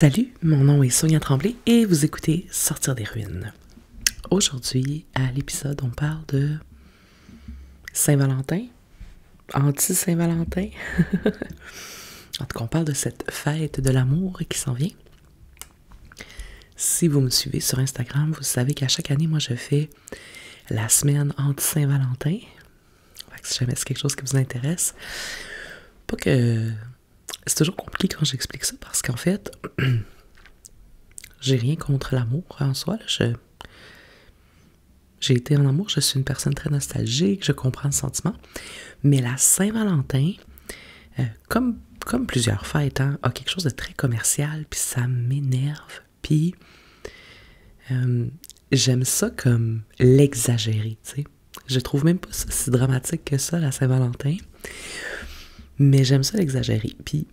Salut, mon nom est Sonia Tremblay et vous écoutez Sortir des ruines. Aujourd'hui, à l'épisode, on parle de Saint-Valentin, anti-Saint-Valentin. En tout cas, on parle de cette fête de l'amour qui s'en vient. Si vous me suivez sur Instagram, vous savez qu'à chaque année, moi, je fais la semaine anti-Saint-Valentin. Si jamais c'est quelque chose qui vous intéresse. Pas que... C'est toujours compliqué quand j'explique ça parce qu'en fait, j'ai rien contre l'amour en soi. J'ai été en amour, je suis une personne très nostalgique, je comprends le sentiment. Mais la Saint-Valentin, comme plusieurs fêtes, a quelque chose de très commercial, puis ça m'énerve. Puis j'aime ça comme l'exagérer, tu sais. Je trouve même pas ça si dramatique que ça, la Saint-Valentin. Mais j'aime ça l'exagérer. Puis,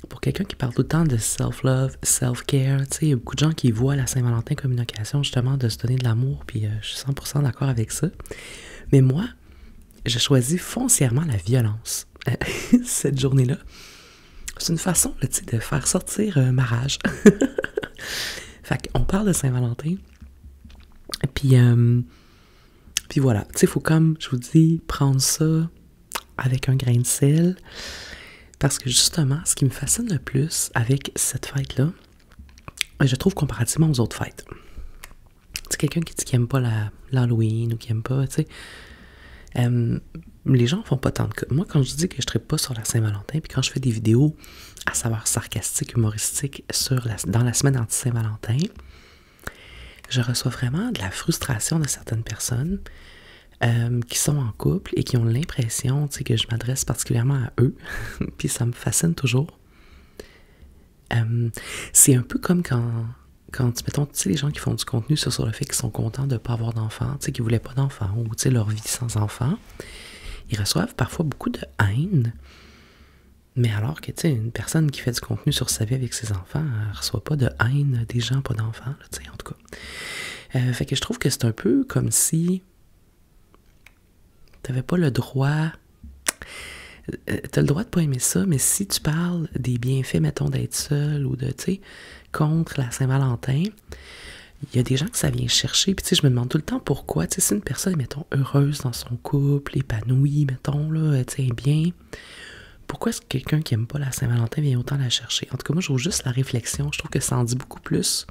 pour quelqu'un qui parle tout le temps de self-love, self-care, tu sais, il y a beaucoup de gens qui voient la Saint-Valentin comme une occasion justement de se donner de l'amour, puis je suis 100% d'accord avec ça. Mais moi, je choisis foncièrement la violence cette journée-là. C'est une façon, là, tu sais, de faire sortir ma rage. Fait qu'on parle de Saint-Valentin, puis voilà, tu sais, il faut comme, je vous dis, prendre ça avec un grain de sel, parce que justement, ce qui me fascine le plus avec cette fête-là, je trouve comparativement aux autres fêtes. C'est quelqu'un qui dit qu'il n'aime pas l'Halloween ou qui n'aime pas, tu sais, les gens font pas tant de cas. Moi, quand je dis que je ne trippe pas sur la Saint-Valentin, puis quand je fais des vidéos à savoir sarcastiques, humoristiques dans la semaine anti-Saint-Valentin, je reçois vraiment de la frustration de certaines personnes qui sont en couple et qui ont l'impression, tu sais, que je m'adresse particulièrement à eux. Puis ça me fascine toujours. C'est un peu comme quand mettons, tu sais, les gens qui font du contenu sur le fait qu'ils sont contents de ne pas avoir d'enfants, tu sais, qu'ils ne voulaient pas d'enfants, ou tu sais, leur vie sans enfants, ils reçoivent parfois beaucoup de haine. Mais alors que, tu sais, une personne qui fait du contenu sur sa vie avec ses enfants, elle ne reçoit pas de haine des gens, pas d'enfants, tu sais, en tout cas. Fait que je trouve que c'est un peu comme si t'avais pas le droit... T'as le droit de pas aimer ça, mais si tu parles des bienfaits, mettons, d'être seul ou de, tu sais, contre la Saint-Valentin, il y a des gens que ça vient chercher, puis tu sais, je me demande tout le temps pourquoi, tu sais, si une personne, mettons, heureuse dans son couple, épanouie, mettons, là, tu sais, bien, pourquoi est-ce que quelqu'un qui aime pas la Saint-Valentin vient autant la chercher? En tout cas, moi, je trouve juste la réflexion, je trouve que ça en dit beaucoup plus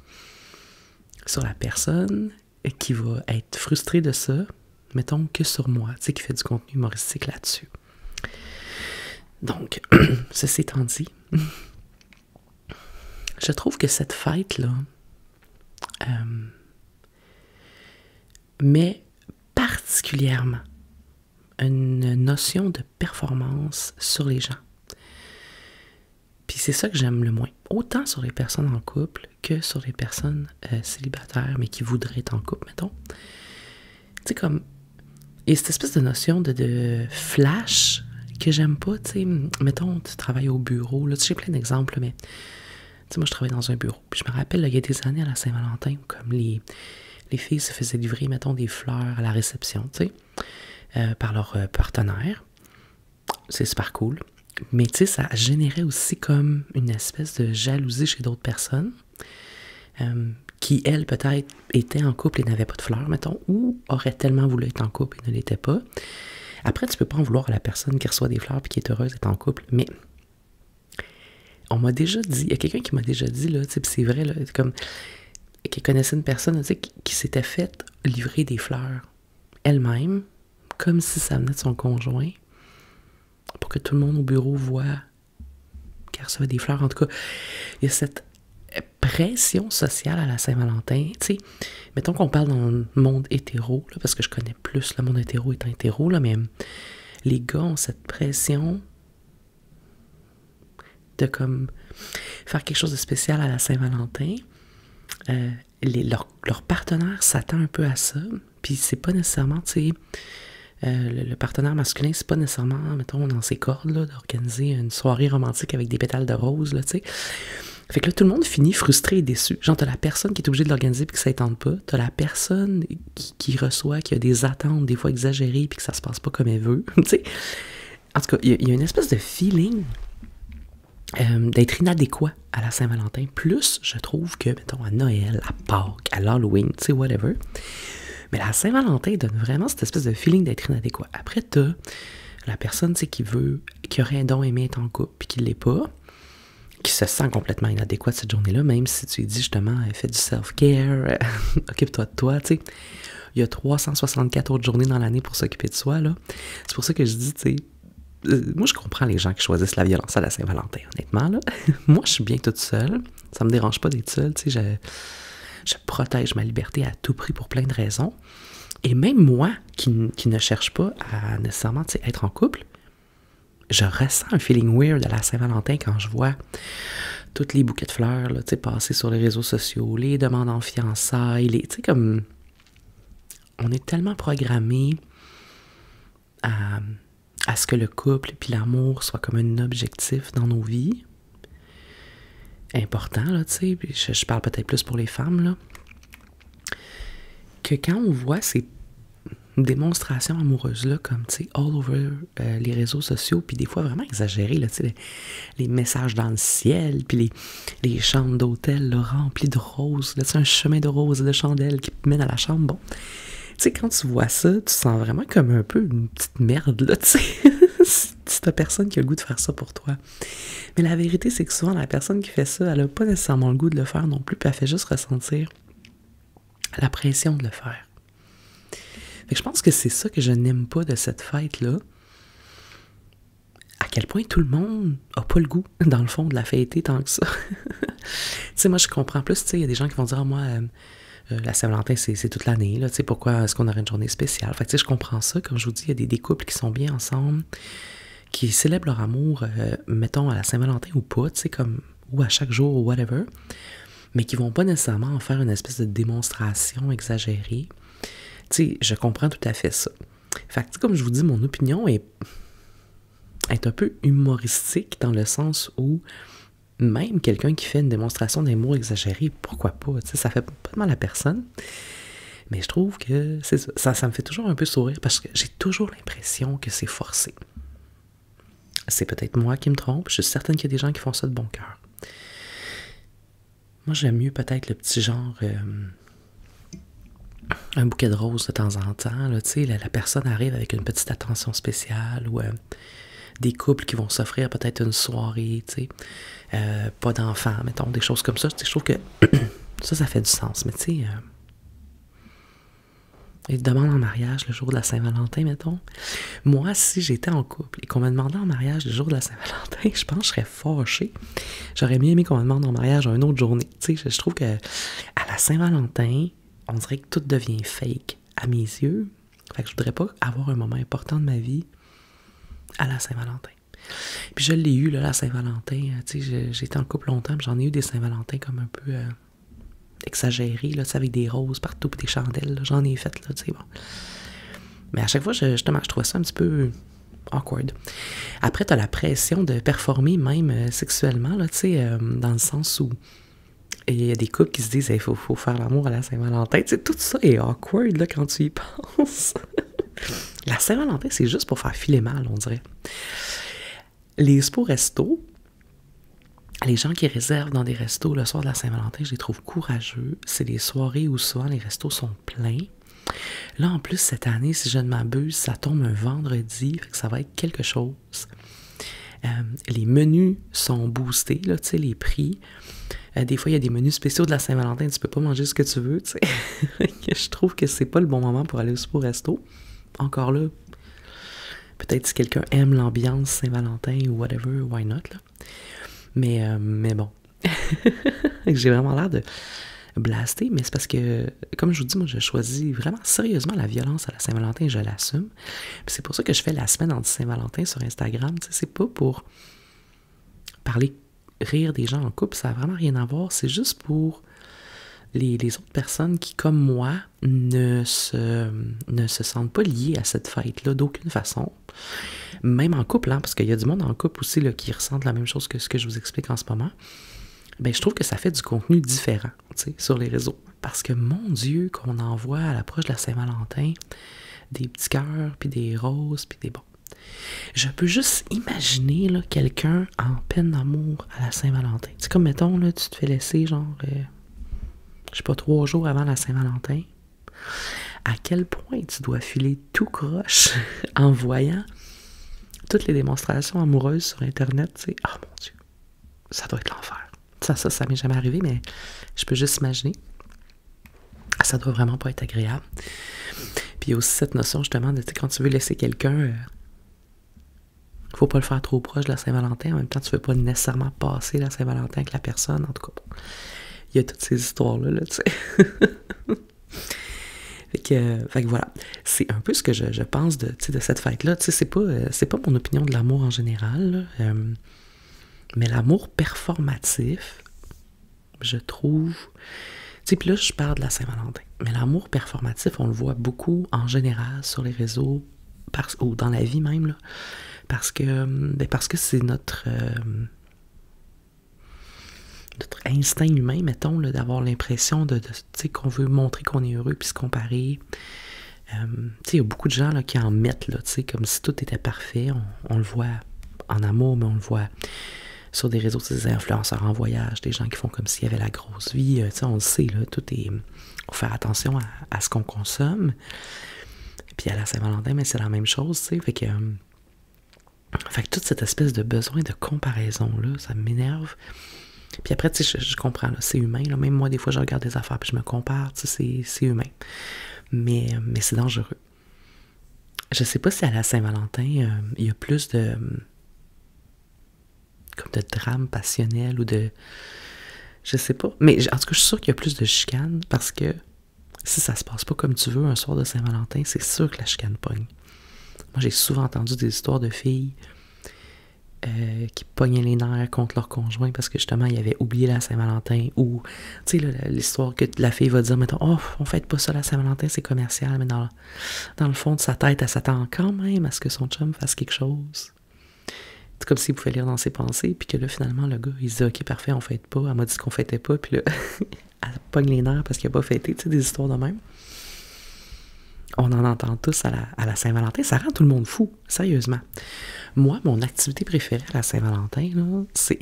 sur la personne qui va être frustrée de ça, mettons, que sur moi, tu sais, qui fait du contenu humoristique là-dessus. Donc, ceci étant dit, je trouve que cette fête-là met particulièrement une notion de performance sur les gens. Puis c'est ça que j'aime le moins. Autant sur les personnes en couple que sur les personnes célibataires, mais qui voudraient être en couple, mettons. Tu sais, comme... Et cette espèce de notion de flash que j'aime pas, tu sais, mettons, tu travailles au bureau, là, j'ai plein d'exemples, mais, tu sais, moi, je travaille dans un bureau, puis je me rappelle, là, il y a des années à la Saint-Valentin, comme les filles se faisaient livrer, mettons, des fleurs à la réception, tu sais, par leur partenaire. C'est super cool. Mais, tu sais, ça générait aussi comme une espèce de jalousie chez d'autres personnes, qui, elles, peut-être, étaient en couple et n'avaient pas de fleurs, mettons, ou auraient tellement voulu être en couple et ne l'étaient pas. Après, tu peux pas en vouloir à la personne qui reçoit des fleurs et qui est heureuse d'être en couple, mais on m'a déjà dit, il y a quelqu'un qui m'a déjà dit, là, tu sais, c'est vrai, là, comme, qui connaissait une personne, tu sais, qui s'était fait livrer des fleurs elle-même, comme si ça venait de son conjoint, pour que tout le monde au bureau voit qu'elle recevait des fleurs. En tout cas, il y a cette pression sociale à la Saint-Valentin, tu sais, mettons qu'on parle dans le monde hétéro, là, parce que je connais plus le monde hétéro étant hétéro, là, mais les gars ont cette pression de comme faire quelque chose de spécial à la Saint-Valentin. Leur partenaire s'attend un peu à ça, puis c'est pas nécessairement, tu sais, le partenaire masculin, c'est pas nécessairement, mettons, dans ses cordes, là, d'organiser une soirée romantique avec des pétales de rose, là, tu sais. Fait que là, tout le monde finit frustré et déçu. Genre, t'as la personne qui est obligée de l'organiser puis que ça ne tente pas. T'as la personne qui reçoit, qui a des attentes des fois exagérées puis que ça se passe pas comme elle veut. Tu sais. En tout cas, il y a une espèce de feeling d'être inadéquat à la Saint-Valentin. Plus, je trouve que, mettons, à Noël, à Pâques, à l'Halloween, tu sais, whatever. Mais la Saint-Valentin donne vraiment cette espèce de feeling d'être inadéquat. Après, t'as la personne, tu sais, qui aurait donc aimé être en couple, puis qui ne l'est pas, qui se sent complètement inadéquate cette journée-là, même si tu lui dis justement, fais du self-care, occupe-toi de toi, tu sais. Il y a 364 autres journées dans l'année pour s'occuper de soi, là. C'est pour ça que je dis, tu sais, moi, je comprends les gens qui choisissent la violence à la Saint-Valentin, honnêtement, là. Moi, je suis bien toute seule. Ça me dérange pas d'être seule, tu sais. Je protège ma liberté à tout prix pour plein de raisons. Et même moi, qui ne cherche pas à nécessairement, tu sais, être en couple, je ressens un feeling weird à la Saint-Valentin quand je vois tous les bouquets de fleurs, là, tu sais, passer sur les réseaux sociaux, les demandes en fiançailles, tu sais, comme... On est tellement programmé à ce que le couple et l'amour soient comme un objectif dans nos vies. Important, là, tu sais, puis je parle peut-être plus pour les femmes, là, que quand on voit ces démonstrations amoureuses-là, comme, tu sais, all over les réseaux sociaux, puis des fois vraiment exagérées, là, tu sais, les messages dans le ciel, puis les chambres d'hôtel, là, remplies de roses, là, tu sais, un chemin de roses et de chandelles qui mène à la chambre, bon... Tu sais, quand tu vois ça, tu sens vraiment comme un peu une petite merde, là, tu sais. Si t'as personne qui a le goût de faire ça pour toi. Mais la vérité, c'est que souvent, la personne qui fait ça, elle a pas nécessairement le goût de le faire non plus, puis elle fait juste ressentir la pression de le faire. Fait que je pense que c'est ça que je n'aime pas de cette fête-là. À quel point tout le monde a pas le goût, dans le fond, de la fêter tant que ça. Tu sais, moi, je comprends plus, tu sais, il y a des gens qui vont dire, moi... la Saint-Valentin, c'est toute l'année, là, tu sais, pourquoi est-ce qu'on aurait une journée spéciale? Fait que, tu sais, je comprends ça, comme je vous dis, il y a des couples qui sont bien ensemble, qui célèbrent leur amour, mettons, à la Saint-Valentin ou pas, tu sais, comme, ou à chaque jour, ou whatever, mais qui vont pas nécessairement en faire une espèce de démonstration exagérée. Tu sais, je comprends tout à fait ça. Fait que, comme je vous dis, mon opinion est un peu humoristique dans le sens où même quelqu'un qui fait une démonstration d'amour exagérée, pourquoi pas? Tu sais, ça fait pas de mal à personne. Mais je trouve que c'est ça me fait toujours un peu sourire parce que j'ai toujours l'impression que c'est forcé. C'est peut-être moi qui me trompe. Je suis certaine qu'il y a des gens qui font ça de bon cœur. Moi, j'aime mieux peut-être le petit genre... un bouquet de roses de temps en temps. Là, tu sais, la personne arrive avec une petite attention spéciale ou... des couples qui vont s'offrir peut-être une soirée, tu sais, pas d'enfants, mettons, des choses comme ça. Je trouve que ça fait du sens. Mais tu sais, ils demandent en mariage le jour de la Saint-Valentin, mettons. Moi, si j'étais en couple et qu'on me demandait en mariage le jour de la Saint-Valentin, je pense que je serais fâchée. J'aurais mieux aimé qu'on me demande en mariage une autre journée. Tu sais, je trouve que à la Saint-Valentin, on dirait que tout devient fake à mes yeux. Fait que je voudrais pas avoir un moment important de ma vie à la Saint-Valentin. Puis je l'ai eu, là, la Saint-Valentin. Tu sais, j'ai été en couple longtemps, puis j'en ai eu des Saint-Valentin comme un peu exagérés, là, tu sais, avec des roses partout, puis des chandelles. Là, j'en ai fait, là, tu sais, bon. Mais à chaque fois, justement, je trouvais ça un petit peu awkward. Après, t'as la pression de performer même sexuellement, là, tu sais, dans le sens où il y a des couples qui se disent, il faut faire l'amour à la Saint-Valentin. Tu sais, tout ça est awkward, là, quand tu y penses. La Saint-Valentin, c'est juste pour faire filer mal, on dirait. Les spos resto, les gens qui réservent dans des restos le soir de la Saint-Valentin, je les trouve courageux. C'est des soirées où souvent les restos sont pleins. Là, en plus, cette année, si je ne m'abuse, ça tombe un vendredi, fait que ça va être quelque chose. Les menus sont boostés, là, tu sais, les prix. Des fois, il y a des menus spéciaux de la Saint-Valentin, tu peux pas manger ce que tu veux, tu sais. Je trouve que c'est pas le bon moment pour aller au resto. Encore là, peut-être si quelqu'un aime l'ambiance Saint-Valentin ou whatever, why not, là. Mais bon. J'ai vraiment l'air de blaster, mais c'est parce que, comme je vous dis, moi, je choisis vraiment sérieusement la violence à la Saint-Valentin et je l'assume. Puis c'est pour ça que je fais la semaine anti-Saint-Valentin sur Instagram. Tu sais, c'est pas pour rire des gens en couple, ça n'a vraiment rien à voir. C'est juste pour les autres personnes qui, comme moi, ne se sentent pas liées à cette fête-là d'aucune façon. Même en couple, hein, parce qu'il y a du monde en couple aussi là, qui ressentent la même chose que ce que je vous explique en ce moment. Ben, je trouve que ça fait du contenu différent, tu sais, sur les réseaux. Parce que, mon Dieu, qu'on envoie à l'approche de la Saint-Valentin des petits cœurs, puis des roses, puis des bons. Je peux juste imaginer là, quelqu'un en peine d'amour à la Saint-Valentin. C'est comme, mettons, là, tu te fais laisser, genre, je sais pas, 3 jours avant la Saint-Valentin. À quel point tu dois filer tout croche en voyant toutes les démonstrations amoureuses sur Internet, tu sais. Oh mon Dieu, ça doit être l'enfer. Ça m'est jamais arrivé, mais je peux juste imaginer. Ça doit vraiment pas être agréable. Puis il y a aussi cette notion, justement, de, tu sais, quand tu veux laisser quelqu'un... faut pas le faire trop proche de la Saint-Valentin. En même temps, tu veux pas nécessairement passer la Saint-Valentin avec la personne. En tout cas, bon. Il y a toutes ces histoires-là, là, tu sais. Fait que voilà. C'est un peu ce que je pense de cette fête-là. Tu sais, c'est pas mon opinion de l'amour en général, là. Mais l'amour performatif, je trouve... Tu sais, puis là, je parle de la Saint-Valentin. Mais l'amour performatif, on le voit beaucoup en général sur les réseaux, ou dans la vie même, là. Parce que c'est notre instinct humain, mettons, là, d'avoir l'impression tu sais, qu'on veut montrer qu'on est heureux puis se comparer. Tu sais, il y a beaucoup de gens là, qui en mettent, là, tu sais, comme si tout était parfait. On le voit en amour, mais on le voit sur des réseaux, des influenceurs en voyage, des gens qui font comme s'il y avait la grosse vie. Tu sais, on le sait, là, tout est... faut faire attention à ce qu'on consomme. Puis à la Saint-Valentin, mais c'est la même chose, tu sais, fait que toute cette espèce de besoin de comparaison-là, ça m'énerve. Puis après, tu sais, je comprends, là, c'est humain. Là. Même moi, des fois, je regarde des affaires puis je me compare, tu sais, c'est humain. Mais c'est dangereux. Je sais pas si à la Saint-Valentin, il y a plus de... comme de drame passionnel ou de... Je sais pas. Mais en tout cas, je suis sûre qu'il y a plus de chicane parce que si ça se passe pas comme tu veux un soir de Saint-Valentin, c'est sûr que la chicane pogne. Moi, j'ai souvent entendu des histoires de filles qui pognaient les nerfs contre leur conjoint parce que justement, ils avaient oublié la Saint-Valentin ou, tu sais, l'histoire que la fille va dire, mettons, oh, on fête pas ça la Saint-Valentin, c'est commercial, mais dans le fond de sa tête, elle s'attend quand même à ce que son chum fasse quelque chose. C'est comme s'il pouvait lire dans ses pensées, puis que là, finalement, le gars, il se dit, ok, parfait, on fête pas, elle m'a dit qu'on fêtait pas, puis là, elle pogne les nerfs parce qu'il a pas fêté, tu sais, des histoires de même. On en entend tous à la Saint-Valentin. Ça rend tout le monde fou, sérieusement. Moi, mon activité préférée à la Saint-Valentin, là, c'est...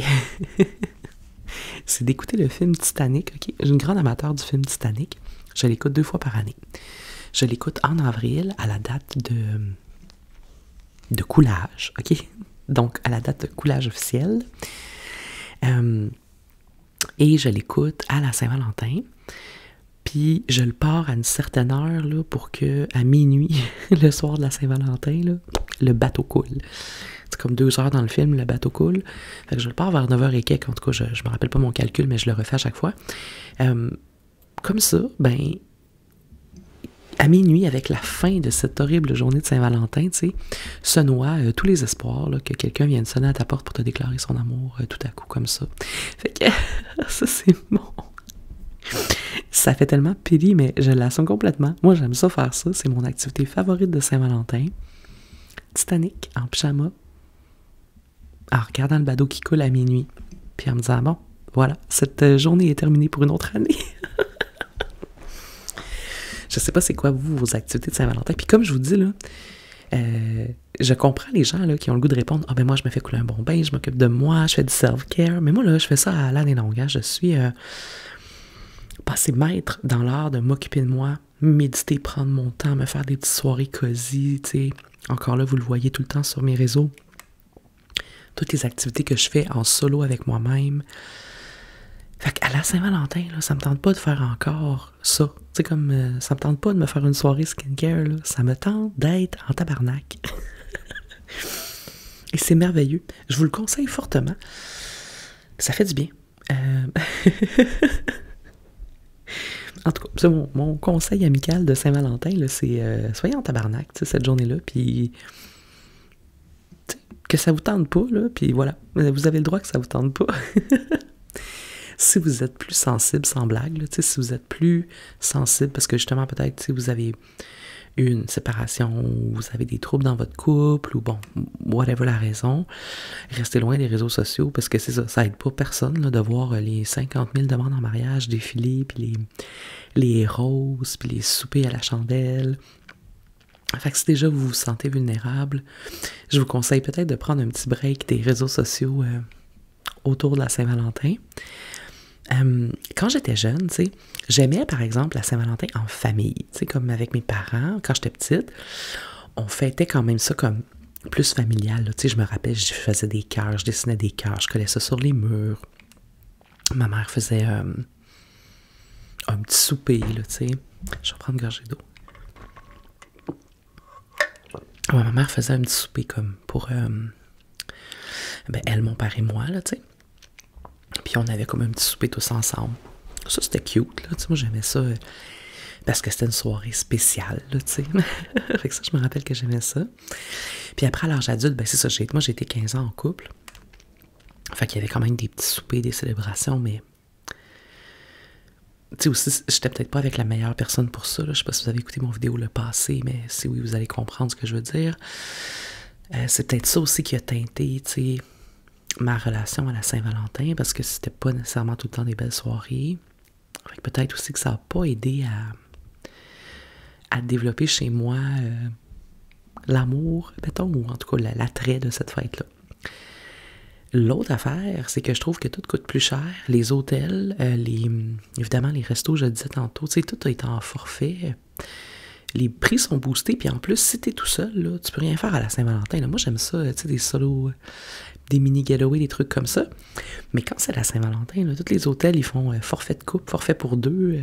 c'est d'écouter le film Titanic, ok? Je suis une grande amateur du film Titanic. Je l'écoute 2 fois par année. Je l'écoute en avril à la date de coulage, ok? Donc, à la date de coulage officielle. Et je l'écoute à la Saint-Valentin. Puis je le pars à une certaine heure là, pour que à minuit, le soir de la Saint-Valentin, là, le bateau coule. C'est comme 2 heures dans le film, le bateau coule. Fait que je le pars vers 9h et quelques. En tout cas, je me rappelle pas mon calcul, mais je le refais à chaque fois. Comme ça, ben, à minuit, avec la fin de cette horrible journée de Saint-Valentin, tu sais, se noient tous les espoirs là, que quelqu'un vienne sonner à ta porte pour te déclarer son amour tout à coup, comme ça. Fait que ça, c'est bon. Ça fait tellement pili, mais je l'assume complètement. Moi, j'aime ça faire ça. C'est mon activité favorite de Saint-Valentin. Titanic, en pyjama, en regardant le bateau qui coule à minuit. Puis en me disant, bon, voilà, cette journée est terminée pour une autre année. Je sais pas c'est quoi, vous, vos activités de Saint-Valentin. Puis comme je vous dis, là, je comprends les gens là, qui ont le goût de répondre, « Ah ben moi, je me fais couler un bon bain, je m'occupe de moi, je fais du self-care. » Mais moi, là, je fais ça à l'année longue. Hein. Je suis... passer maître dans l'art de m'occuper de moi, méditer, prendre mon temps, me faire des petites soirées cosy, tu sais. Encore là, vous le voyez tout le temps sur mes réseaux. Toutes les activités que je fais en solo avec moi-même. Fait qu'à la Saint-Valentin, là, ça me tente pas de faire encore ça. Tu sais, comme ça me tente pas de me faire une soirée skincare, là. Ça me tente d'être en tabarnak. Et c'est merveilleux. Je vous le conseille fortement. Ça fait du bien. En tout cas, c'est mon conseil amical de Saint-Valentin, là, c'est soyez en tabarnak, cette journée-là, puis que ça vous tente pas, là, puis voilà, vous avez le droit que ça vous tente pas. Si vous êtes plus sensible, sans blague, là, si vous êtes plus sensible, parce que justement, peut-être, si vous avez eu une séparation, ou vous avez des troubles dans votre couple, ou bon, whatever la raison, restez loin des réseaux sociaux, parce que c'est ça, ça aide pas personne là, de voir les 50 000 demandes en mariage défiler, puis les roses, puis les soupers à la chandelle. Fait que si déjà vous vous sentez vulnérable, je vous conseille peut-être de prendre un petit break des réseaux sociaux autour de la Saint-Valentin. Quand j'étais jeune, tu sais, j'aimais par exemple la Saint-Valentin en famille, tu sais, comme avec mes parents, quand j'étais petite, on fêtait quand même ça comme plus familial, tu sais, je me rappelle, je faisais des cœurs, je dessinais des cœurs, je collais ça sur les murs. Ma mère faisait un petit souper, là, tu sais. Je vais prendre une gorgée d'eau. Ouais, ma mère faisait un petit souper comme pour elle, mon père et moi, là, tu sais. Puis on avait comme un petit souper tous ensemble. Ça, c'était cute, là, tu sais, moi j'aimais ça parce que c'était une soirée spéciale, là, tu sais. Fait que ça, je me rappelle que j'aimais ça. Puis après, à l'âge adulte, ben c'est ça, moi j'ai été 15 ans en couple. Fait qu'il y avait quand même des petits soupers, des célébrations, mais... Tu sais aussi, j'étais peut-être pas avec la meilleure personne pour ça, là. Je sais pas si vous avez écouté mon vidéo le passé, mais si oui, vous allez comprendre ce que je veux dire. C'est peut-être ça aussi qui a teinté, tu sais, ma relation à la Saint-Valentin, parce que c'était pas nécessairement tout le temps des belles soirées. Fait que peut-être aussi que ça n'a pas aidé à développer chez moi l'amour, mettons, ou en tout cas l'attrait de cette fête-là. L'autre affaire, c'est que je trouve que tout coûte plus cher. Les hôtels, évidemment, les restos, je le disais tantôt, tu sais, tout a été en forfait. Les prix sont boostés, puis en plus, si t'es tout seul, là, tu peux rien faire à la Saint-Valentin. Là. Moi, j'aime ça, tu sais, des solos, des mini-getaways, des trucs comme ça. Mais quand c'est la Saint-Valentin, là, tous les hôtels, ils font forfait de couple, forfait pour deux.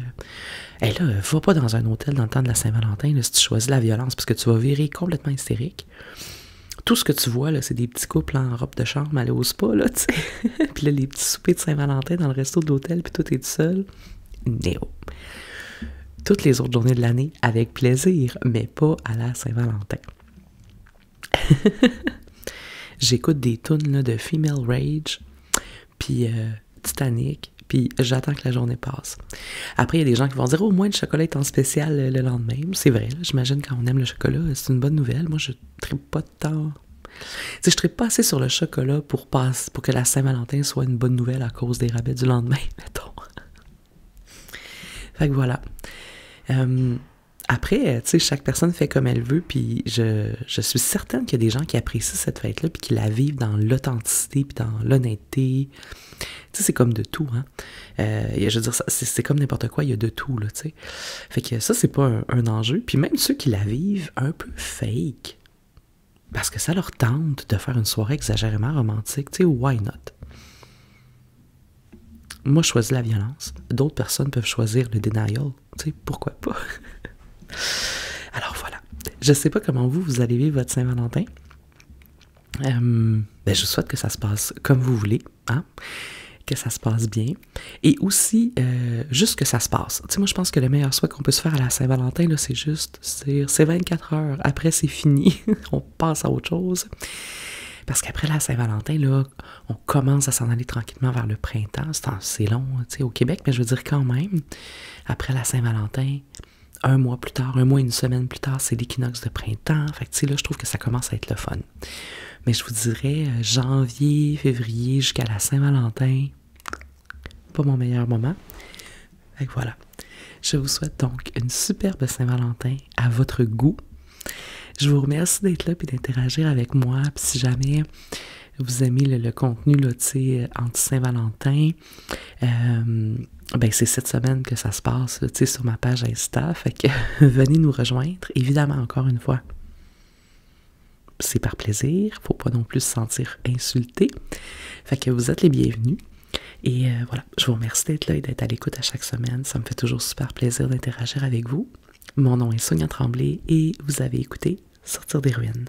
Et là, va pas dans un hôtel dans le temps de la Saint-Valentin là, si tu choisis la violence, parce que tu vas virer complètement hystérique. Tout ce que tu vois, là, c'est des petits couples en robe de chambre, aller au spa, là, tu sais. Puis là, les petits soupers de Saint-Valentin dans le resto de l'hôtel, puis toi, t'es tout seul. Néo. Toutes les autres journées de l'année, avec plaisir, mais pas à la Saint-Valentin. J'écoute des tunes là, de Female Rage, puis Titanic, puis j'attends que la journée passe. Après, il y a des gens qui vont dire « Oh, au moins le chocolat est en spécial le lendemain. » C'est vrai, là, j'imagine quand on aime le chocolat, c'est une bonne nouvelle. Moi, je ne tripe pas de temps. Tu sais, je tripe pas assez sur le chocolat pour que la Saint-Valentin soit une bonne nouvelle à cause des rabais du lendemain, mettons. Fait que voilà. Après, tu sais, chaque personne fait comme elle veut, puis je suis certaine qu'il y a des gens qui apprécient cette fête-là, puis qui la vivent dans l'authenticité, puis dans l'honnêteté. Tu sais, c'est comme de tout, hein. Je veux dire, c'est comme n'importe quoi, il y a de tout, là, tu sais. Fait que ça, c'est pas un enjeu. Puis même ceux qui la vivent un peu fake, parce que ça leur tente de faire une soirée exagérément romantique, tu sais, why not? Moi, je choisis la violence. D'autres personnes peuvent choisir le denial. Tu sais, pourquoi pas? Alors voilà. Je sais pas comment vous allez vivre votre Saint-Valentin. Je vous souhaite que ça se passe comme vous voulez, hein? Que ça se passe bien. Et aussi, juste que ça se passe. Tu sais, moi, je pense que le meilleur souhait qu'on peut se faire à la Saint-Valentin, là, c'est juste, c'est 24 heures. Après, c'est fini. On passe à autre chose. Parce qu'après la Saint-Valentin, là, on commence à s'en aller tranquillement vers le printemps. C'est long, tu sais, au Québec, mais je veux dire quand même, après la Saint-Valentin, un mois plus tard, un mois et une semaine plus tard, c'est l'équinoxe de printemps. Fait que, tu sais, là, je trouve que ça commence à être le fun. Mais je vous dirais, janvier, février, jusqu'à la Saint-Valentin, pas mon meilleur moment. Fait que voilà. Je vous souhaite donc une superbe Saint-Valentin à votre goût. Je vous remercie d'être là et d'interagir avec moi. Puis si jamais vous aimez le contenu là, anti-Saint-Valentin, c'est cette semaine que ça se passe là, sur ma page Insta. Fait que venez nous rejoindre. Évidemment, encore une fois, c'est par plaisir. Faut pas non plus se sentir insulté. Fait que vous êtes les bienvenus. Et voilà, je vous remercie d'être là et d'être à l'écoute à chaque semaine. Ça me fait toujours super plaisir d'interagir avec vous. Mon nom est Sonia Tremblay et vous avez écouté Sortir des ruines.